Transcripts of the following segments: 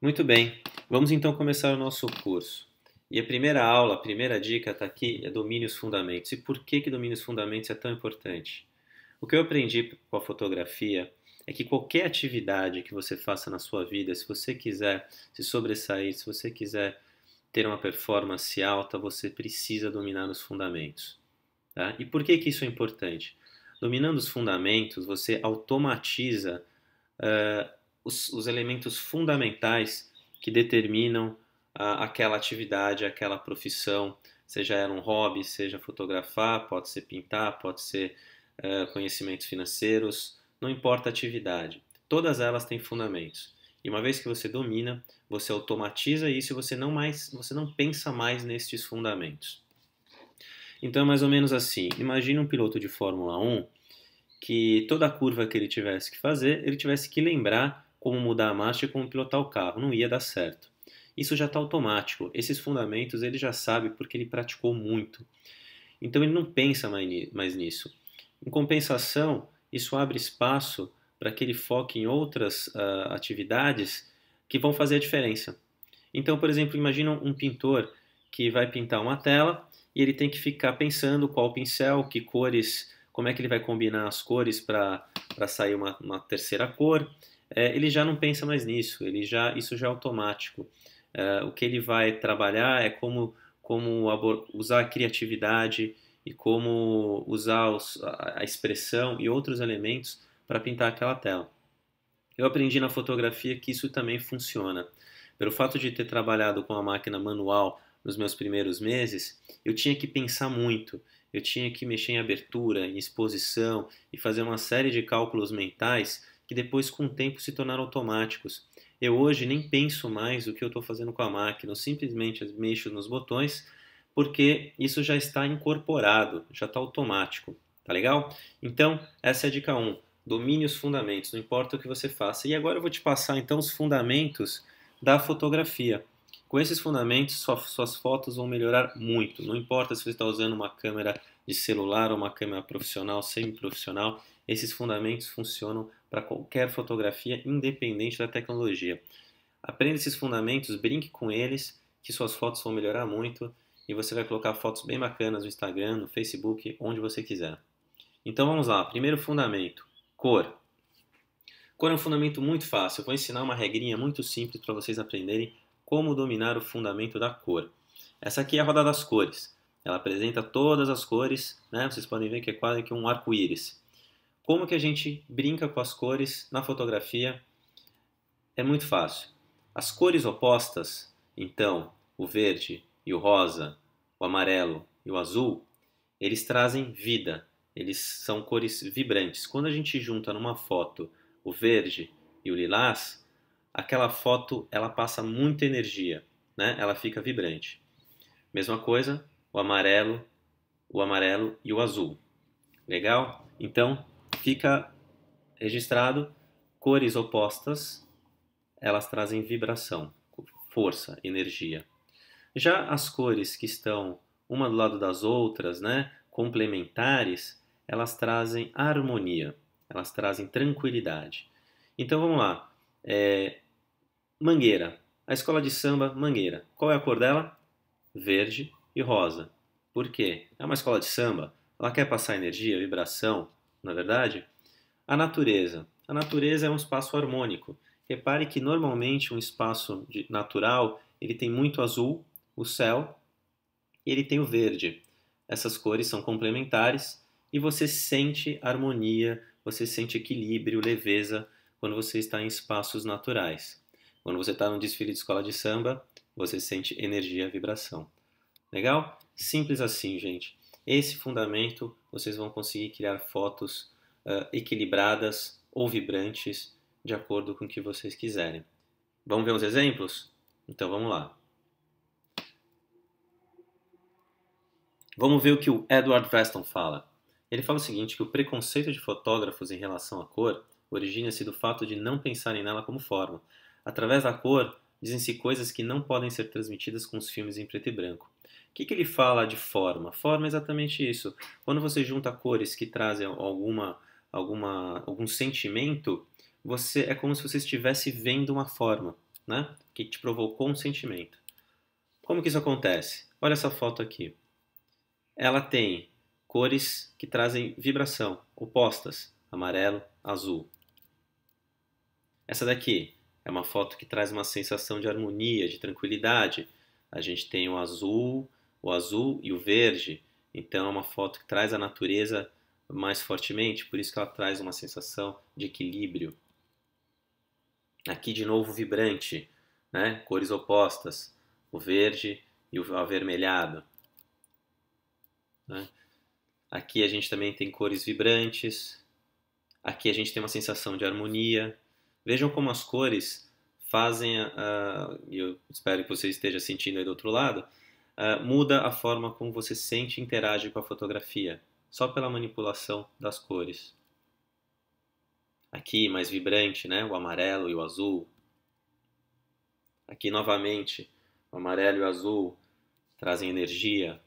Muito bem, vamos então começar o nosso curso. E a primeira aula, a primeira dica está aqui, é domínios fundamentos. E por que domínios fundamentos é tão importante? O que eu aprendi com a fotografia é que qualquer atividade que você faça na sua vida, se você quiser se sobressair, se você quiser ter uma performance alta, você precisa dominar os fundamentos. Tá? E por que isso é importante? Dominando os fundamentos, você automatiza uh, os elementos fundamentais que determinam aquela atividade, aquela profissão, seja ela um hobby, seja fotografar, pode ser pintar, pode ser conhecimentos financeiros, não importa a atividade. Todas elas têm fundamentos. E uma vez que você domina, você automatiza isso e você não pensa mais nestes fundamentos. Então é mais ou menos assim. Imagine um piloto de Fórmula 1 que toda curva que ele tivesse que fazer, ele tivesse que lembrar como mudar a marcha e como pilotar o carro. Não ia dar certo. Isso já está automático. Esses fundamentos ele já sabe porque ele praticou muito. Então ele não pensa mais nisso. Em compensação, isso abre espaço para que ele foque em outras atividades que vão fazer a diferença. Então, por exemplo, imagina um pintor que vai pintar uma tela e ele tem que ficar pensando qual pincel, que cores, como é que ele vai combinar as cores para sair uma terceira cor. Ele já não pensa mais nisso, isso já é automático. O que ele vai trabalhar é como usar a criatividade e como usar a expressão e outros elementos para pintar aquela tela. Eu aprendi na fotografia que isso também funciona. Pelo fato de ter trabalhado com a máquina manual nos meus primeiros meses, eu tinha que pensar muito. Eu tinha que mexer em abertura, em exposição e fazer uma série de cálculos mentais que depois, com o tempo, se tornaram automáticos. Eu hoje nem penso mais o que eu estou fazendo com a máquina, eu simplesmente mexo nos botões porque isso já está incorporado, já está automático. Tá legal? Então, essa é a dica 1. Domine os fundamentos, não importa o que você faça. E agora eu vou te passar então os fundamentos da fotografia. Com esses fundamentos, suas fotos vão melhorar muito. Não importa se você está usando uma câmera de celular ou uma câmera profissional, semi-profissional, esses fundamentos funcionam para qualquer fotografia, independente da tecnologia. Aprenda esses fundamentos, brinque com eles, que suas fotos vão melhorar muito e você vai colocar fotos bem bacanas no Instagram, no Facebook, onde você quiser. Então vamos lá, primeiro fundamento, cor. Cor é um fundamento muito fácil, eu vou ensinar uma regrinha muito simples para vocês aprenderem como dominar o fundamento da cor. Essa aqui é a roda das cores. Ela apresenta todas as cores, né? Vocês podem ver que é quase que um arco-íris. Como que a gente brinca com as cores na fotografia? É muito fácil. As cores opostas, então, o verde e o rosa, o amarelo e o azul, eles trazem vida. Eles são cores vibrantes. Quando a gente junta numa foto o verde e o lilás, aquela foto ela passa muita energia, né? Ela fica vibrante. Mesma coisa, o amarelo e o azul. Legal? Então, fica registrado, cores opostas, elas trazem vibração, força, energia. Já as cores que estão uma do lado das outras, né, complementares, elas trazem harmonia, elas trazem tranquilidade. Então vamos lá. Mangueira. A escola de samba Mangueira. Qual é a cor dela? Verde e rosa. Por quê? É uma escola de samba. Ela quer passar energia, vibração, na verdade? A natureza. A natureza é um espaço harmônico. Repare que normalmente um espaço natural ele tem muito azul, o céu, e ele tem o verde. Essas cores são complementares e você sente harmonia, você sente equilíbrio, leveza quando você está em espaços naturais. Quando você está num desfile de escola de samba, você sente energia, vibração. Legal? Simples assim, gente. Esse fundamento vocês vão conseguir criar fotos equilibradas ou vibrantes de acordo com o que vocês quiserem. Vamos ver uns exemplos? Então vamos lá. Vamos ver o que o Edward Weston fala. Ele fala o seguinte, que o preconceito de fotógrafos em relação à cor origina-se do fato de não pensarem nela como forma. Através da cor, dizem-se coisas que não podem ser transmitidas com os filmes em preto e branco. O que ele fala de forma? Forma é exatamente isso. Quando você junta cores que trazem algum sentimento, é como se você estivesse vendo uma forma. né? Que te provocou um sentimento. Como que isso acontece? Olha essa foto aqui. Ela tem cores que trazem vibração, opostas, amarelo, azul. Essa daqui é uma foto que traz uma sensação de harmonia, de tranquilidade. A gente tem o azul e o verde. Então é uma foto que traz a natureza mais fortemente, por isso que ela traz uma sensação de equilíbrio. Aqui de novo vibrante, né? Cores opostas, o verde e o avermelhado, né? Aqui a gente também tem cores vibrantes. Aqui a gente tem uma sensação de harmonia. Vejam como as cores fazem, eu espero que você esteja sentindo aí do outro lado, muda a forma como você sente e interage com a fotografia, só pela manipulação das cores. Aqui mais vibrante, né? O amarelo e o azul. Aqui novamente, o amarelo e o azul trazem energia.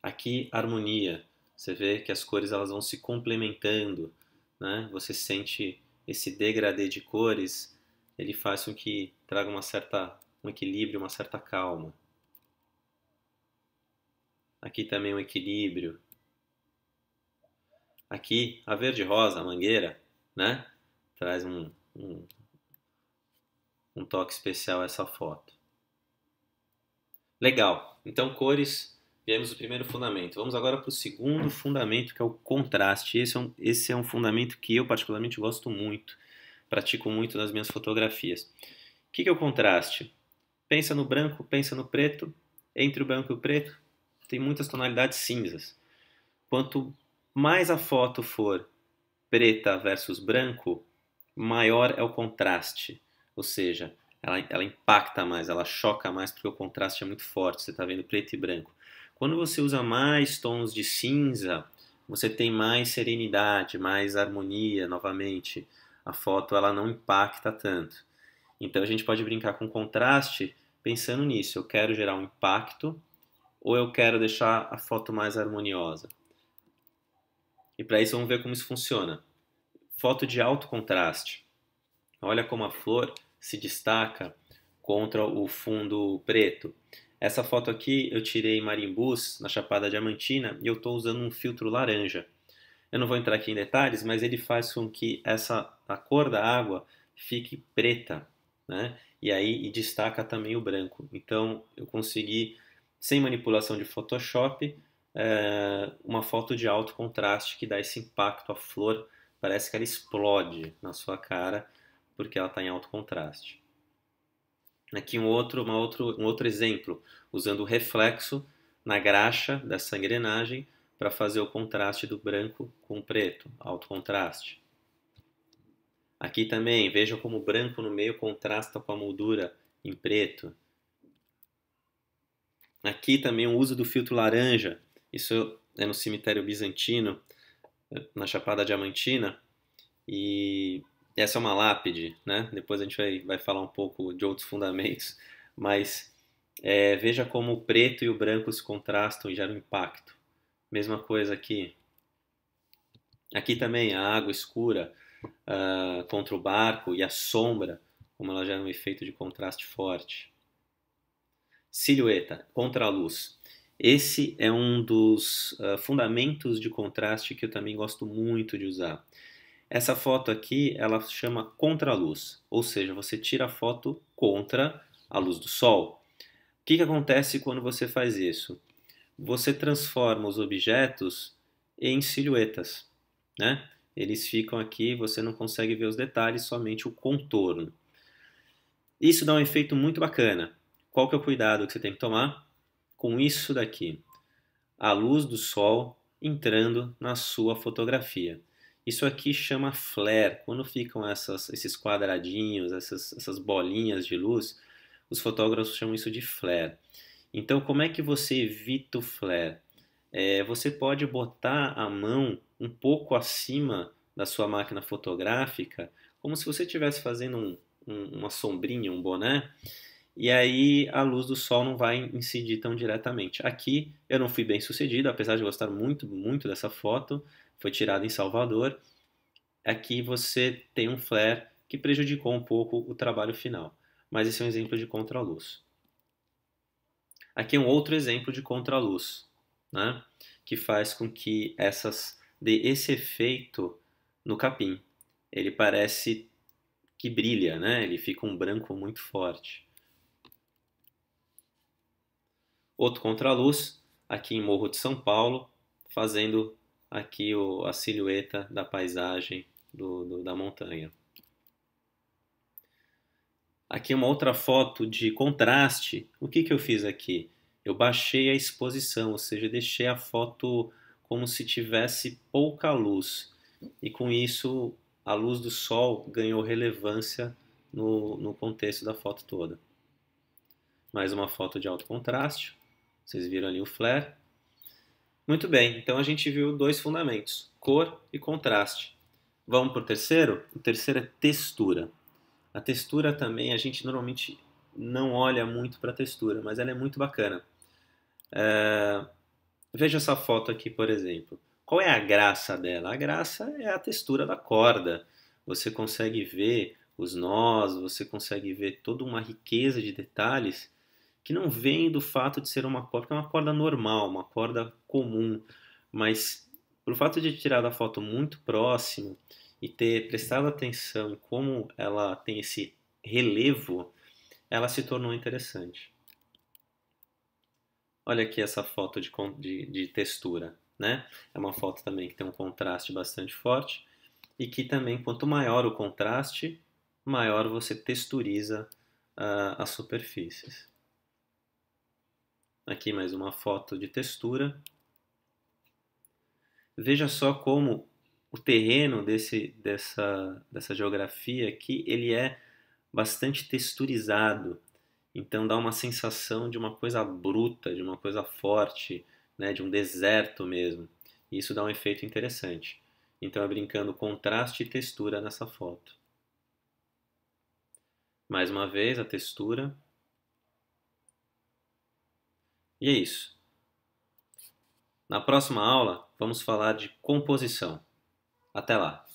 Aqui harmonia. Você vê que as cores elas vão se complementando, né? Você sente esse degradê de cores, ele faz com que traga um equilíbrio, uma certa calma. Aqui também um equilíbrio. Aqui a verde-rosa, a mangueira, né? Traz um toque especial a essa foto. Legal. Então cores, viemos do primeiro fundamento. Vamos agora para o segundo fundamento, que é o contraste. Esse é um fundamento que eu particularmente gosto muito, pratico muito nas minhas fotografias. O que é o contraste? Pensa no branco, pensa no preto. Entre o branco e o preto tem muitas tonalidades cinzas. Quanto mais a foto for preta versus branco, maior é o contraste. Ou seja, ela impacta mais, ela choca mais porque o contraste é muito forte. Você está vendo preto e branco. Quando você usa mais tons de cinza, você tem mais serenidade, mais harmonia novamente. A foto ela não impacta tanto. Então a gente pode brincar com contraste pensando nisso. Eu quero gerar um impacto ou eu quero deixar a foto mais harmoniosa. E para isso vamos ver como isso funciona. Foto de alto contraste. Olha como a flor se destaca contra o fundo preto. Essa foto aqui eu tirei em Marimbus, na Chapada Diamantina, e eu estou usando um filtro laranja. Eu não vou entrar aqui em detalhes, mas ele faz com que a cor da água fique preta, né? E destaca também o branco. Então eu consegui, sem manipulação de Photoshop, uma foto de alto contraste que dá esse impacto. A flor parece que ela explode na sua cara porque ela está em alto contraste. Aqui um outro exemplo, usando o reflexo na graxa dessa engrenagem para fazer o contraste do branco com o preto, alto contraste. Aqui também, veja como o branco no meio contrasta com a moldura em preto. Aqui também o uso do filtro laranja, isso é no cemitério bizantino, na Chapada Diamantina, e essa é uma lápide, né? Depois a gente vai falar um pouco de outros fundamentos, mas veja como o preto e o branco se contrastam e geram impacto. Mesma coisa aqui. Aqui também a água escura contra o barco e a sombra, como ela gera um efeito de contraste forte. Silhueta, contra a luz. Esse é um dos fundamentos de contraste que eu também gosto muito de usar. Essa foto aqui, ela chama contraluz, ou seja, você tira a foto contra a luz do sol. O que acontece quando você faz isso? Você transforma os objetos em silhuetas, né? Eles ficam aqui, você não consegue ver os detalhes, somente o contorno. Isso dá um efeito muito bacana. Qual que é o cuidado que você tem que tomar? Com isso daqui, a luz do sol entrando na sua fotografia. Isso aqui chama flare. Quando ficam esses quadradinhos, essas bolinhas de luz, os fotógrafos chamam isso de flare. Então, como é que você evita o flare? Você pode botar a mão um pouco acima da sua máquina fotográfica, como se você estivesse fazendo uma sombrinha, um boné, e aí a luz do sol não vai incidir tão diretamente. Aqui eu não fui bem sucedido, apesar de gostar muito, muito dessa foto, foi tirada em Salvador. Aqui você tem um flare que prejudicou um pouco o trabalho final. Mas esse é um exemplo de contraluz. Aqui é um outro exemplo de contraluz, né? Que faz com que dê esse efeito no capim. Ele parece que brilha, né? Ele fica um branco muito forte. Outro contraluz, aqui em Morro de São Paulo, fazendo aqui a silhueta da paisagem da montanha. Aqui uma outra foto de contraste. O que eu fiz aqui? Eu baixei a exposição, ou seja, deixei a foto como se tivesse pouca luz. E com isso, a luz do sol ganhou relevância no contexto da foto toda. Mais uma foto de alto contraste. Vocês viram ali o flare. Muito bem, então a gente viu dois fundamentos, cor e contraste. Vamos para o terceiro? O terceiro é textura. A textura também, a gente normalmente não olha muito para a textura, mas ela é muito bacana. Veja essa foto aqui, por exemplo. Qual é a graça dela? A graça é a textura da corda. Você consegue ver os nós, você consegue ver toda uma riqueza de detalhes que não vem do fato de ser uma corda, porque é uma corda normal, uma corda comum, mas por fato de tirar da foto muito próximo e ter prestado atenção em como ela tem esse relevo, ela se tornou interessante. Olha aqui essa foto de textura, né? É uma foto também que tem um contraste bastante forte e que também, quanto maior o contraste, maior você texturiza as superfícies. Aqui mais uma foto de textura. Veja só como o terreno dessa geografia aqui, ele é bastante texturizado. Então dá uma sensação de uma coisa bruta, de uma coisa forte, né, de um deserto mesmo. E isso dá um efeito interessante. Então é brincando contraste e textura nessa foto. Mais uma vez a textura. E é isso. Na próxima aula, vamos falar de composição. Até lá!